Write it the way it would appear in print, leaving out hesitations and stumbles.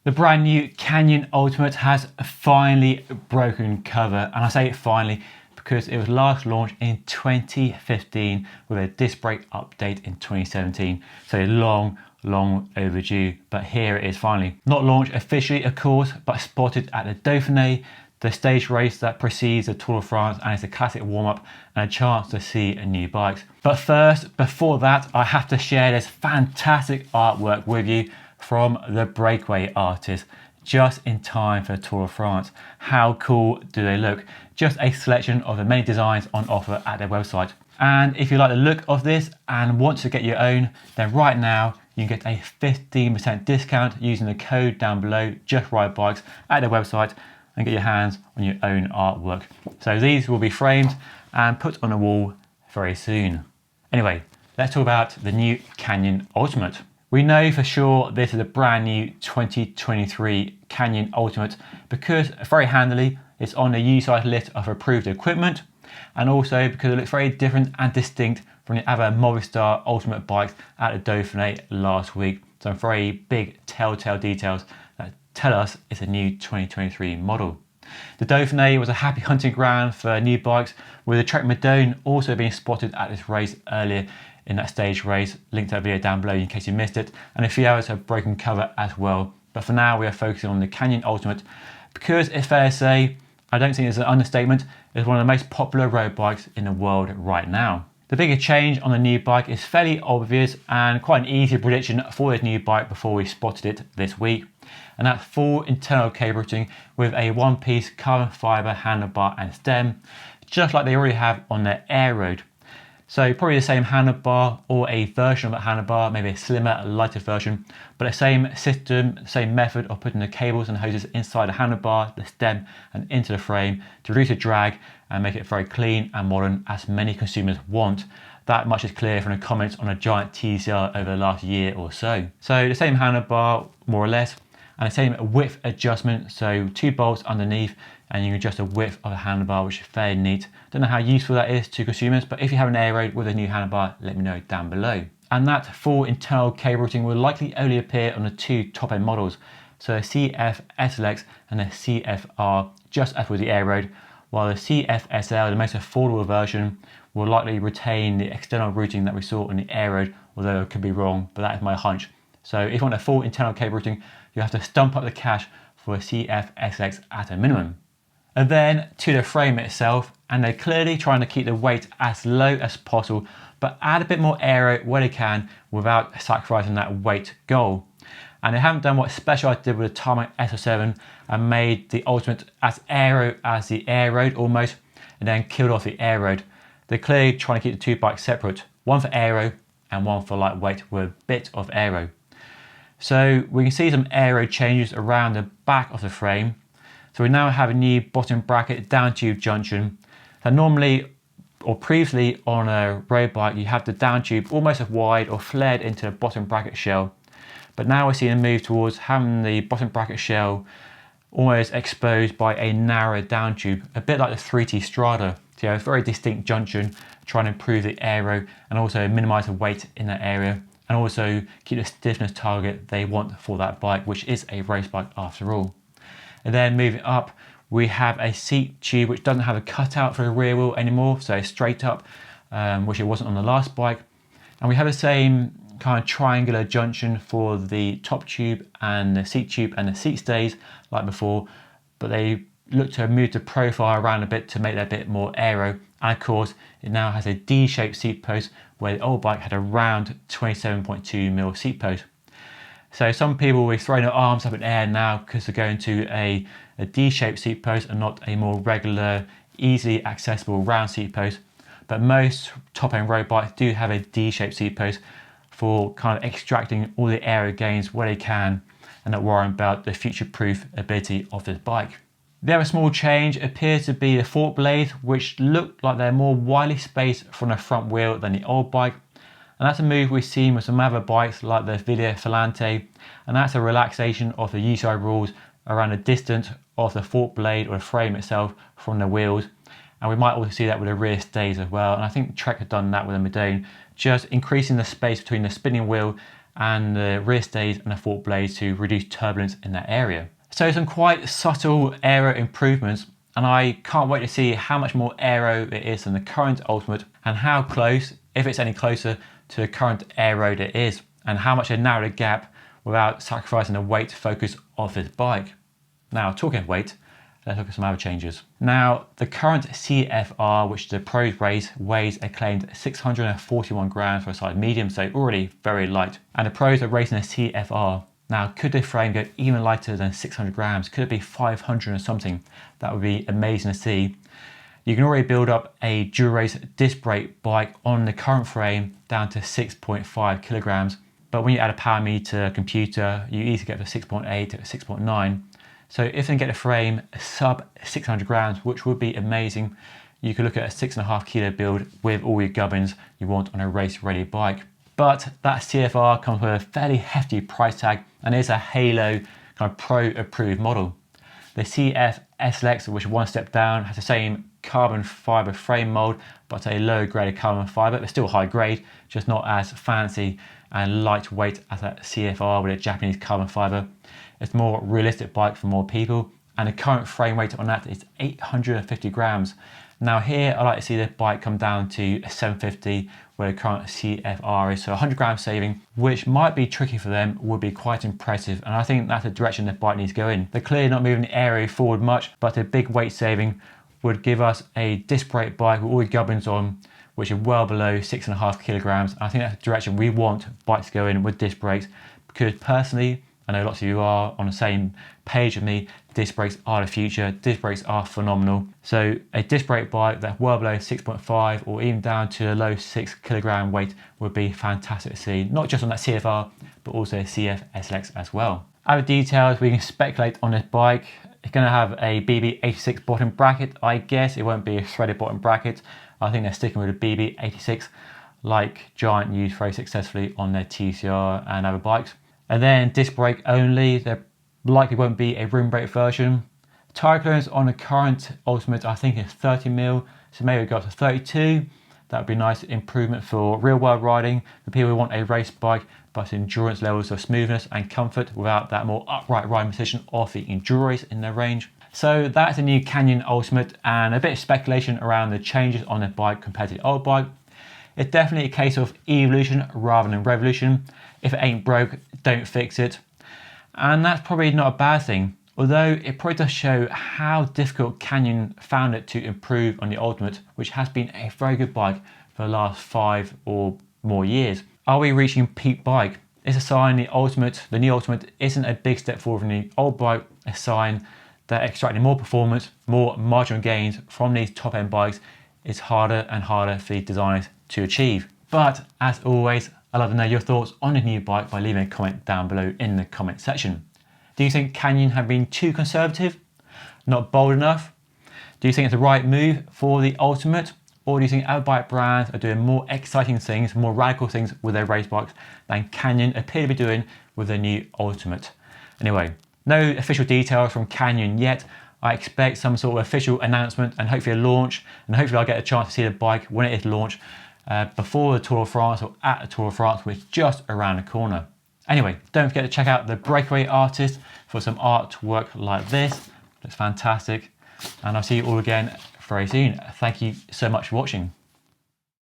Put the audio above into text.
The brand new Canyon Ultimate has finally broken cover, and I say finally because it was last launched in 2015 with a disc brake update in 2017. So long overdue, but here it is finally. Not launched officially, of course, but spotted at the Dauphiné, the stage race that precedes the Tour de France, and it's a classic warm-up and a chance to see new bikes. But first, before that, I have to share this fantastic artwork with you from the breakaway artist, just in time for the Tour de France. How cool do they look? Just a selection of the many designs on offer at their website. And if you like the look of this and want to get your own, then right now you can get a 15% discount using the code down below, Just Ride Bikes, at their website, and get your hands on your own artwork. So these will be framed and put on a wall very soon. Anyway, let's talk about the new Canyon Ultimate. We know for sure this is a brand new 2023 Canyon Ultimate because very handily it's on the UCI list of approved equipment, and also because it looks very different and distinct from the other Movistar Ultimate bikes at the Dauphiné last week. Some very big telltale details that tell us it's a new 2023 model. The Dauphiné was a happy hunting ground for new bikes, with the Trek Madone also being spotted at this race earlier in that stage race. Link to that video down below in case you missed it, and a few others have broken cover as well. But for now we are focusing on the Canyon Ultimate because it's fair to say, I don't think it's an understatement, it's one of the most popular road bikes in the world right now. The bigger change on the new bike is fairly obvious and quite an easy prediction for this new bike before we spotted it this week, and that's full internal cable routing with a one-piece carbon fibre handlebar and stem, just like they already have on their Aero. So probably the same handlebar or a version of that handlebar, maybe a slimmer, lighter version, but the same system, same method of putting the cables and hoses inside the handlebar, the stem and into the frame to reduce the drag and make it very clean and modern as many consumers want. That much is clear from the comments on a giant TCR over the last year or so. So the same handlebar, more or less, and the same width adjustment, so 2 bolts underneath and you can adjust the width of the handlebar, which is fairly neat. Don't know how useful that is to consumers, but if you have an Aero with a new handlebar, let me know down below. And that full internal cable routing will likely only appear on the 2 top-end models, so the CF SLX and the CFR, just as with the Aero, while the CF SL, the most affordable version, will likely retain the external routing that we saw on the Aero, although I could be wrong, but that is my hunch. So if you want a full internal cable routing, you have to stump up the cash for a CF SLX at a minimum. And then to the frame itself, and they're clearly trying to keep the weight as low as possible, but add a bit more aero where they can without sacrificing that weight goal. And they haven't done what Specialized did with the Tarmac SO7 and made the Ultimate as aero as the Aero almost, and then killed off the Aero. They're clearly trying to keep the 2 bikes separate, one for aero and one for lightweight with a bit of aero. So we can see some aero changes around the back of the frame. So we now have a new bottom bracket down tube junction. And normally, or previously on a road bike, you have the down tube almost as wide or flared into the bottom bracket shell. But now we're seeing a move towards having the bottom bracket shell almost exposed by a narrow down tube, a bit like the 3T Strada. So you have a very distinct junction, trying to improve the aero and also minimize the weight in that area, and also keep the stiffness target they want for that bike, which is a race bike after all. And then moving up, we have a seat tube which doesn't have a cutout for the rear wheel anymore, so straight up, which it wasn't on the last bike. And we have the same kind of triangular junction for the top tube and the seat stays like before, but they look to move the profile around a bit to make that a bit more aero. And of course, it now has a D-shaped seat post where the old bike had a round 27.2mm seat post. So some people will be throwing their arms up in the air now because they're going to a D-shaped seat post and not a more regular, easily accessible round seat post. But most top-end road bikes do have a D-shaped seat post for kind of extracting all the aero gains where they can and not worrying about the future-proof ability of this bike. The other small change appears to be the fork blades, which look like they're more widely spaced from the front wheel than the old bike. And that's a move we've seen with some other bikes like the Video Filante, and that's a relaxation of the UCI rules around the distance of the fork blade or the frame itself from the wheels. And we might also see that with the rear stays as well. And I think Trek have done that with the Madone, just increasing the space between the spinning wheel and the rear stays and the fork blades to reduce turbulence in that area. So some quite subtle aero improvements, and I can't wait to see how much more aero it is than the current Ultimate, and how close, if it's any closer, to the current aero that it is, and how much they narrow the gap without sacrificing the weight focus of this bike. Now, talking of weight, let's look at some other changes. Now, the current CFR, which the pros race, weighs a claimed 641 grams for a size medium, so already very light. And the pros are racing a CFR. Now, could the frame go even lighter than 600 grams? Could it be 500 or something? That would be amazing to see. You can already build up a dual race disc brake bike on the current frame down to 6.5 kilograms. But when you add a power meter computer, you easily get to 6.8 to 6.9. So if they can get the frame sub 600 grams, which would be amazing, you could look at a 6.5 kilo build with all your gubbins you want on a race ready bike. But that CFR comes with a fairly hefty price tag and is a Halo kind of pro approved model. The CF SLX, which is one step down, has the same carbon fiber frame mold, but a low grade carbon fiber, but still high grade, just not as fancy and lightweight as that CFR with a Japanese carbon fiber. It's a more realistic bike for more people, and the current frame weight on that is 850 grams. Now here, I like to see the bike come down to 750 where the current CFR is, so 100 grams saving, which might be tricky for them, would be quite impressive, and I think that's the direction the bike needs to go in. They're clearly not moving the aero forward much, but a big weight saving would give us a disc brake bike with all the gubbins on, which are well below 6.5 kilograms. I think that's the direction we want bikes to go in with disc brakes, because personally, I know lots of you are on the same page with me, disc brakes are the future, disc brakes are phenomenal. So a disc brake bike that's well below 6.5 or even down to a low 6 kilogram weight would be fantastic to see, not just on that CFR, but also CF SLX as well. Other details we can speculate on this bike. It's going to have a BB86 bottom bracket. I guess it won't be a threaded bottom bracket. I think they're sticking with a BB86 like Giant used very successfully on their TCR and other bikes. And then disc brake only, there likely won't be a rim brake version. Tyre clearance on the current Ultimate I think is 30mm, so maybe we go up to 32. That would be a nice improvement for real world riding, for people who want a race bike but endurance levels of smoothness and comfort without that more upright riding position of the Enduros in their range. So that's the new Canyon Ultimate, and a bit of speculation around the changes on the bike compared to the old bike. It's definitely a case of evolution rather than revolution. If it ain't broke, don't fix it. And that's probably not a bad thing, although it probably does show how difficult Canyon found it to improve on the Ultimate, which has been a very good bike for the last 5 or more years. Are we reaching peak bike? It's a sign the new Ultimate isn't a big step forward from the old bike, a sign that extracting more performance, more marginal gains from these top end bikes is harder and harder for the designers to achieve. But as always, I'd love to know your thoughts on the new bike by leaving a comment down below in the comment section. Do you think Canyon have been too conservative? Not bold enough? Do you think it's the right move for the Ultimate? Or do you think other bike brands are doing more exciting things, more radical things with their race bikes than Canyon appear to be doing with their new Ultimate? Anyway, no official details from Canyon yet. I expect some sort of official announcement and hopefully a launch, and hopefully I'll get a chance to see the bike when it is launched before the Tour de France or at the Tour de France, which is just around the corner. Anyway, don't forget to check out the Breakaway Artist for some artwork like this. It's fantastic. And I'll see you all again very soon. Thank you so much for watching.